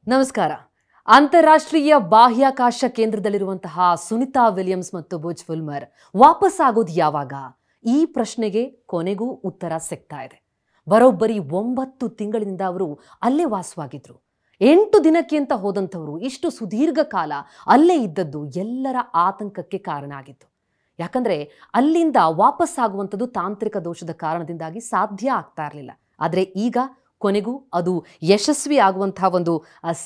ನಮಸ್ಕಾರ. ಅಂತಾರಾಷ್ಟ್ರೀಯ ಬಾಹ್ಯಾಕಾಶ ಕೇಂದ್ರದಲ್ಲಿರುವಂತಹ ಸುನಿತಾ ವಿಲಿಯಮ್ಸ್ ಮತ್ತು ಬುಚ್ ವಿಲ್ಮರ್ ವಾಪಸ್ ಆಗೋದು ಯಾವಾಗ? ಈ ಪ್ರಶ್ನೆಗೆ ಕೊನೆಗೂ ಉತ್ತರ ಸಿಗ್ತಾ ಇದೆ. ಬರೋಬ್ಬರಿ 9 ತಿಂಗಳಿನಿಂದ ಅವರು ಅಲ್ಲೇ ವಾಸವಾಗಿದ್ರು. 8 ದಿನಕ್ಕೆ ಅಂತ ಹೋದಂಥವರು ಇಷ್ಟು ಸುದೀರ್ಘ ಕಾಲ ಅಲ್ಲೇ ಇದ್ದದ್ದು ಎಲ್ಲರ ಆತಂಕಕ್ಕೆ ಕಾರಣ ಆಗಿತ್ತು. ಯಾಕಂದ್ರೆ ಅಲ್ಲಿಂದ ವಾಪಸ್ ಆಗುವಂಥದ್ದು ತಾಂತ್ರಿಕ ದೋಷದ ಕಾರಣದಿಂದಾಗಿ ಸಾಧ್ಯ ಆಗ್ತಾ ಇರಲಿಲ್ಲ. ಆದರೆ ಈಗ ಕೊನೆಗೂ ಅದು ಯಶಸ್ವಿ ಆಗುವಂತಹ ಒಂದು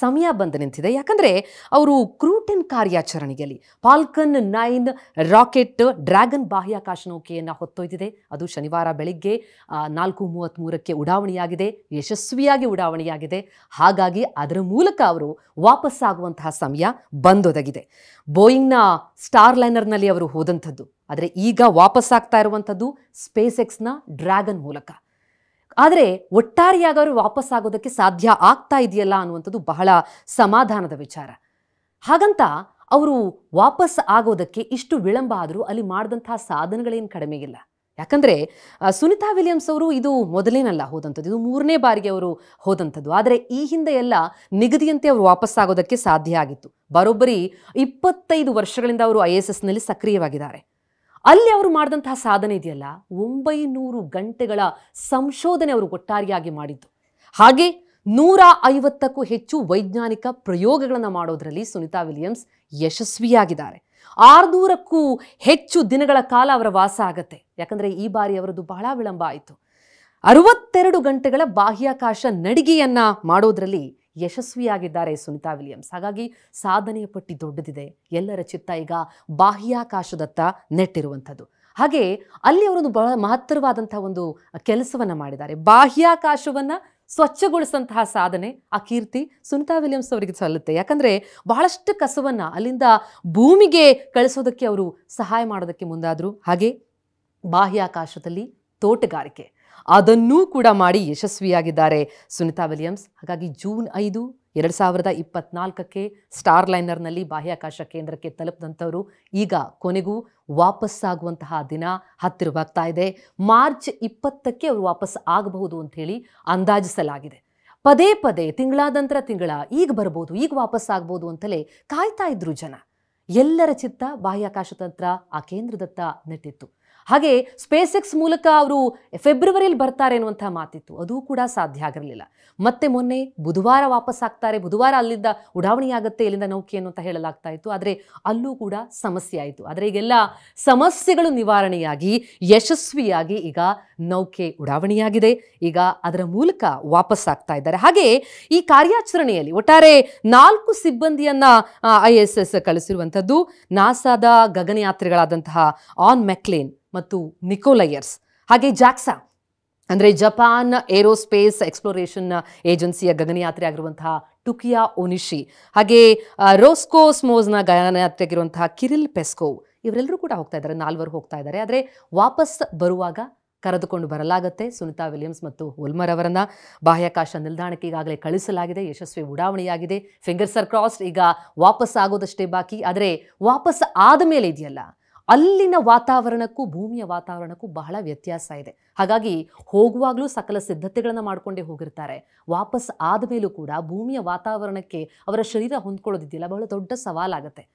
ಸಮಯ ಬಂದು ನಿಂತಿದೆ. ಯಾಕಂದರೆ ಅವರು ಕ್ರೂಟನ್ ಕಾರ್ಯಾಚರಣೆಯಲ್ಲಿ ಫಾಲ್ಕನ್ 9 ರಾಕೆಟ್ ಡ್ರ್ಯಾಗನ್ ಬಾಹ್ಯಾಕಾಶ ನೌಕೆಯನ್ನು ಹೊತ್ತೊಯ್ದಿದೆ. ಅದು ಶನಿವಾರ ಬೆಳಿಗ್ಗೆ 4:33ಕ್ಕೆ ಉಡಾವಣೆಯಾಗಿದೆ, ಯಶಸ್ವಿಯಾಗಿ ಉಡಾವಣೆಯಾಗಿದೆ. ಹಾಗಾಗಿ ಅದರ ಮೂಲಕ ಅವರು ವಾಪಸ್ಸಾಗುವಂತಹ ಸಮಯ ಬಂದೊದಗಿದೆ. ಬೋಯಿಂಗ್ನ ಸ್ಟಾರ್ ಲೈನರ್ನಲ್ಲಿ ಅವರು ಹೋದಂಥದ್ದು, ಆದರೆ ಈಗ ವಾಪಸ್ಸಾಗ್ತಾ ಇರುವಂಥದ್ದು ಸ್ಪೇಸ್ ಎಕ್ಸ್ನ ಡ್ರ್ಯಾಗನ್ ಮೂಲಕ. ಆದರೆ ಒಟ್ಟಾರೆಯಾಗಿ ಅವರು ವಾಪಸ್ ಆಗೋದಕ್ಕೆ ಸಾಧ್ಯ ಆಗ್ತಾ ಇದೆಯಲ್ಲ ಅನ್ನುವಂಥದ್ದು ಬಹಳ ಸಮಾಧಾನದ ವಿಚಾರ. ಹಾಗಂತ ಅವರು ವಾಪಸ್ ಆಗೋದಕ್ಕೆ ಇಷ್ಟು ವಿಳಂಬ ಆದರೂ ಅಲ್ಲಿ ಮಾಡಿದಂತಹ ಸಾಧನೆಗಳೇನು ಕಡಿಮೆ ಇಲ್ಲ. ಯಾಕಂದರೆ ಸುನಿತಾ ವಿಲಿಯಮ್ಸ್ ಅವರು ಇದು ಮೊದಲೇನಲ್ಲ ಹೋದಂಥದ್ದು, ಇದು 3ನೇ ಬಾರಿಗೆ ಅವರು ಹೋದಂಥದ್ದು. ಆದರೆ ಈ ಹಿಂದೆ ಎಲ್ಲ ನಿಗದಿಯಂತೆ ಅವರು ವಾಪಸ್ ಆಗೋದಕ್ಕೆ ಸಾಧ್ಯ ಆಗಿತ್ತು. ಬರೋಬ್ಬರಿ 25 ವರ್ಷಗಳಿಂದ ಅವರು ISSನಲ್ಲಿ ಸಕ್ರಿಯವಾಗಿದ್ದಾರೆ. ಅಲ್ಲಿ ಅವರು ಮಾಡಿದಂತಹ ಸಾಧನೆ ಇದೆಯಲ್ಲ, 900 ಗಂಟೆಗಳ ಸಂಶೋಧನೆ ಅವರು ಒಟ್ಟಾರೆಯಾಗಿ ಮಾಡಿದ್ದು. ಹಾಗೆ 150ಕ್ಕೂ ಹೆಚ್ಚು ವೈಜ್ಞಾನಿಕ ಪ್ರಯೋಗಗಳನ್ನು ಮಾಡೋದರಲ್ಲಿ ಸುನಿತಾ ವಿಲಿಯಮ್ಸ್ ಯಶಸ್ವಿಯಾಗಿದ್ದಾರೆ. 600ಕ್ಕೂ ಹೆಚ್ಚು ದಿನಗಳ ಕಾಲ ಅವರ ವಾಸ ಆಗತ್ತೆ. ಯಾಕಂದರೆ ಈ ಬಾರಿ ಅವರದ್ದು ಬಹಳ ವಿಳಂಬ ಆಯಿತು. 62 ಗಂಟೆಗಳ ಬಾಹ್ಯಾಕಾಶ ನಡಿಗೆಯನ್ನ ಮಾಡೋದರಲ್ಲಿ ಯಶಸ್ವಿಯಾಗಿದ್ದಾರೆ ಸುನಿತಾ ವಿಲಿಯಮ್ಸ್. ಹಾಗಾಗಿ ಸಾಧನೆಯ ಪಟ್ಟಿ ದೊಡ್ಡದಿದೆ. ಎಲ್ಲರ ಚಿತ್ತ ಈಗ ಬಾಹ್ಯಾಕಾಶದತ್ತ ನೆಟ್ಟಿರುವಂಥದ್ದು. ಹಾಗೆ ಅಲ್ಲಿ ಅವರೊಂದು ಬಹಳ ಮಹತ್ತರವಾದಂತಹ ಒಂದು ಕೆಲಸವನ್ನು ಮಾಡಿದ್ದಾರೆ. ಬಾಹ್ಯಾಕಾಶವನ್ನು ಸ್ವಚ್ಛಗೊಳಿಸಂತಹ ಸಾಧನೆ, ಆ ಕೀರ್ತಿ ಸುನಿತಾ ವಿಲಿಯಮ್ಸ್ ಅವರಿಗೆ ಸಲ್ಲುತ್ತೆ. ಯಾಕಂದರೆ ಬಹಳಷ್ಟು ಕಸವನ್ನು ಅಲ್ಲಿಂದ ಭೂಮಿಗೆ ಕಳಿಸೋದಕ್ಕೆ ಅವರು ಸಹಾಯ ಮಾಡೋದಕ್ಕೆ ಮುಂದಾದರು. ಹಾಗೆ ಬಾಹ್ಯಾಕಾಶದಲ್ಲಿ ತೋಟಗಾರಿಕೆ ಅದನ್ನೂ ಕೂಡ ಮಾಡಿ ಯಶಸ್ವಿಯಾಗಿದ್ದಾರೆ ಸುನಿತಾ ವಿಲಿಯಮ್ಸ್. ಹಾಗಾಗಿ ಜೂನ್ 5, 2024ಕ್ಕೆ ಸ್ಟಾರ್ ಲೈನರ್ನಲ್ಲಿ ಬಾಹ್ಯಾಕಾಶ ಕೇಂದ್ರಕ್ಕೆ ತಲುಪಿದಂಥವರು ಈಗ ಕೊನೆಗೂ ವಾಪಸ್ಸಾಗುವಂತಹ ದಿನ ಹತ್ತಿರವಾಗ್ತಾ ಇದೆ. ಮಾರ್ಚ್ 20ಕ್ಕೆ ಅವರು ವಾಪಸ್ ಆಗಬಹುದು ಅಂತ ಹೇಳಿ ಅಂದಾಜಿಸಲಾಗಿದೆ. ಪದೇ ಪದೇ ತಿಂಗಳಾದಂತರ ತಿಂಗಳ ಈಗ ಬರ್ಬೋದು, ಈಗ ವಾಪಸ್ ಆಗ್ಬೋದು ಅಂತಲೇ ಕಾಯ್ತಾ ಇದ್ರು ಜನ. ಎಲ್ಲರ ಚಿತ್ತ ಬಾಹ್ಯಾಕಾಶದತ್ತ, ಆ ಕೇಂದ್ರದತ್ತ ನೆಟ್ಟಿತ್ತು. ಹಾಗೆ ಸ್ಪೇಸ್ ಎಕ್ಸ್ ಮೂಲಕ ಅವರು ಫೆಬ್ರವರಿಯಲ್ಲಿ ಬರ್ತಾರೆ ಅನ್ನುವಂಥ ಮಾತಿತ್ತು. ಅದು ಕೂಡ ಸಾಧ್ಯ ಆಗಿರಲಿಲ್ಲ. ಮತ್ತೆ ಮೊನ್ನೆ ಬುಧವಾರ ವಾಪಸ್ ಆಗ್ತಾರೆ, ಬುಧವಾರ ಅಲ್ಲಿಂದ ಉಡಾವಣೆಯಾಗುತ್ತೆ ಇಲ್ಲಿಂದ ನೌಕೆ ಅಂತ ಹೇಳಲಾಗ್ತಾ ಇತ್ತು. ಆದರೆ ಅಲ್ಲೂ ಕೂಡ ಸಮಸ್ಯೆ ಆಯಿತು. ಆದರೆ ಈಗೆಲ್ಲ ಸಮಸ್ಯೆಗಳು ನಿವಾರಣೆಯಾಗಿ ಯಶಸ್ವಿಯಾಗಿ ಈಗ ನೌಕೆ ಉಡಾವಣೆಯಾಗಿದೆ. ಈಗ ಅದರ ಮೂಲಕ ವಾಪಸ್ ಆಗ್ತಾ ಇದ್ದಾರೆ. ಹಾಗೆ ಈ ಕಾರ್ಯಾಚರಣೆಯಲ್ಲಿ ಒಟ್ಟಾರೆ 4 ಸಿಬ್ಬಂದಿಯನ್ನ ISS ಕಳಿಸಿರುವಂಥದ್ದು. ನಾಸಾದ ಗಗನಯಾತ್ರಿಗಳಾದಂತಹ ಆನ್ ಮೆಕ್ಲೇನ್ ಮತ್ತು ನಿಕೋಲೈಯರ್ಸ್, ಹಾಗೆ ಜಾಕ್ಸಾ ಅಂದರೆ ಜಪಾನ್ ಏರೋಸ್ಪೇಸ್ ಎಕ್ಸ್ಪ್ಲೋರೇಷನ್ ಏಜೆನ್ಸಿಯ ಗಗನಯಾತ್ರೆ ಆಗಿರುವಂತಹ ಟುಕಿಯಾ ಒನಿಶಿ, ಹಾಗೆ ರೋಸ್ಕೋಸ್ಮೋಸ್ನ ಗಗನಯಾತ್ರೆ ಆಗಿರುವಂತಹ ಕಿರಿಲ್ ಪೆಸ್ಕೋವ್, ಇವರೆಲ್ಲರೂ ಕೂಡ ಹೋಗ್ತಾ ಇದ್ದಾರೆ. 4 ಹೋಗ್ತಾ ಇದ್ದಾರೆ. ಆದರೆ ವಾಪಸ್ ಬರುವಾಗ ಕರೆದುಕೊಂಡು ಬರಲಾಗುತ್ತೆ ಸುನಿತಾ ವಿಲಿಯಮ್ಸ್ ಮತ್ತು ವಿಲ್ಮರ್ ಅವರನ್ನ. ಬಾಹ್ಯಾಕಾಶ ನಿಲ್ದಾಣಕ್ಕೆ ಈಗಾಗಲೇ ಕಳಿಸಲಾಗಿದೆ, ಯಶಸ್ವಿ ಉಡಾವಣೆಯಾಗಿದೆ. Fingers are crossed. ಈಗ ವಾಪಸ್ ಆಗೋದಷ್ಟೇ ಬಾಕಿ. ಆದರೆ ವಾಪಸ್ ಆದ ಮೇಲೆ ಇದೆಯಲ್ಲ, ಅಲ್ಲಿನ ವಾತಾವರಣಕ್ಕೂ ಭೂಮಿಯ ವಾತಾವರಣಕ್ಕೂ ಬಹಳ ವ್ಯತ್ಯಾಸ ಇದೆ. ಹಾಗಾಗಿ ಹೋಗುವಾಗಲೂ ಸಕಲ ಸಿದ್ಧತೆಗಳನ್ನು ಮಾಡಿಕೊಂಡೇ ಹೋಗಿರ್ತಾರೆ. ವಾಪಸ್ ಆದ ಮೇಲೂ ಕೂಡ ಭೂಮಿಯ ವಾತಾವರಣಕ್ಕೆ ಅವರ ಶರೀರ ಹೊಂದ್ಕೊಳ್ಳೋದಿದೆಯಲ್ಲ, ಬಹಳ ದೊಡ್ಡ ಸವಾಲಾಗುತ್ತೆ.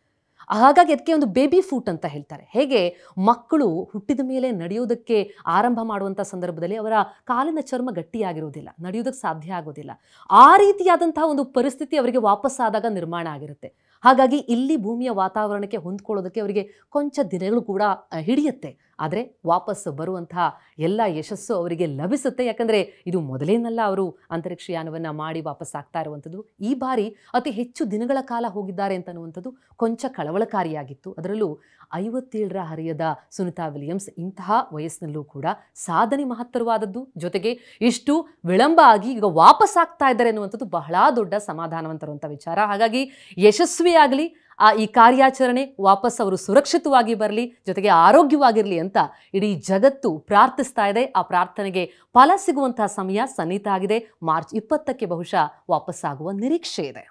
ಹಾಗಾಗಿ ಅದಕ್ಕೆ ಒಂದು ಬೇಬಿ ಫೂಟ್ ಅಂತ ಹೇಳ್ತಾರೆ. ಹೇಗೆ ಮಕ್ಕಳು ಹುಟ್ಟಿದ ಮೇಲೆ ನಡೆಯೋದಕ್ಕೆ ಆರಂಭ ಮಾಡುವಂಥ ಸಂದರ್ಭದಲ್ಲಿ ಅವರ ಕಾಲಿನ ಚರ್ಮ ಗಟ್ಟಿಯಾಗಿರೋದಿಲ್ಲ, ನಡೆಯೋದಕ್ಕೆ ಸಾಧ್ಯ ಆಗೋದಿಲ್ಲ. ಆ ರೀತಿಯಾದಂತಹ ಒಂದು ಪರಿಸ್ಥಿತಿ ಅವರಿಗೆ ವಾಪಸ್ ಆದಾಗ ನಿರ್ಮಾಣ ಆಗಿರುತ್ತೆ. ಹಾಗಾಗಿ ಇಲ್ಲಿ ಭೂಮಿಯ ವಾತಾವರಣಕ್ಕೆ ಹೊಂದ್ಕೊಳ್ಳೋದಕ್ಕೆ ಅವರಿಗೆ ಕೊಂಚ ದಿನಗಳು ಕೂಡ ಹಿಡಿಯುತ್ತೆ. ಆದರೆ ವಾಪಸ್ ಬರುವಂತಹ ಎಲ್ಲ ಯಶಸ್ಸು ಅವರಿಗೆ ಲಭಿಸುತ್ತೆ. ಯಾಕಂದರೆ ಇದು ಮೊದಲೇನಲ್ಲ ಅವರು ಅಂತರಿಕ್ಷಯಾನವನ್ನು ಮಾಡಿ ವಾಪಸ್ ಆಗ್ತಾ ಇರುವಂಥದ್ದು. ಈ ಬಾರಿ ಅತಿ ಹೆಚ್ಚು ದಿನಗಳ ಕಾಲ ಹೋಗಿದ್ದಾರೆ ಅಂತನ್ನುವಂಥದ್ದು ಕೊಂಚ ಕಳವಳಕಾರಿಯಾಗಿತ್ತು. ಅದರಲ್ಲೂ 57ರ ಹರೆಯದ ಸುನಿತಾ ವಿಲಿಯಮ್ಸ್ ಇಂತಹ ವಯಸ್ಸಿನಲ್ಲೂ ಕೂಡ ಸಾಧನೆ ಮಹತ್ತರವಾದದ್ದು. ಜೊತೆಗೆ ಇಷ್ಟು ವಿಳಂಬ ಆಗಿ ಈಗ ವಾಪಸ್ ಆಗ್ತಾ ಇದ್ದಾರೆ ಅನ್ನುವಂಥದ್ದು ಬಹಳ ದೊಡ್ಡ ಸಮಾಧಾನವಂತರುವಂಥ ವಿಚಾರ. ಹಾಗಾಗಿ ಯಶಸ್ವಿಯಾಗಲಿ ಈ ಕಾರ್ಯಾಚರಣೆ, ವಾಪಸ್ ಅವರು ಸುರಕ್ಷಿತವಾಗಿ ಬರಲಿ, ಜೊತೆಗೆ ಆರೋಗ್ಯವಾಗಿರಲಿ ಅಂತ ಇಡೀ ಜಗತ್ತು ಪ್ರಾರ್ಥಿಸ್ತಾ ಇದೆ. ಆ ಪ್ರಾರ್ಥನೆಗೆ ಫಲ ಸಿಗುವಂತಹ ಸಮಯ ಸನ್ನಿಹಿತ ಆಗಿದೆ. ಮಾರ್ಚ್ 20ಕ್ಕೆ ಬಹುಶಃ ವಾಪಸ್ಸಾಗುವ ನಿರೀಕ್ಷೆ ಇದೆ.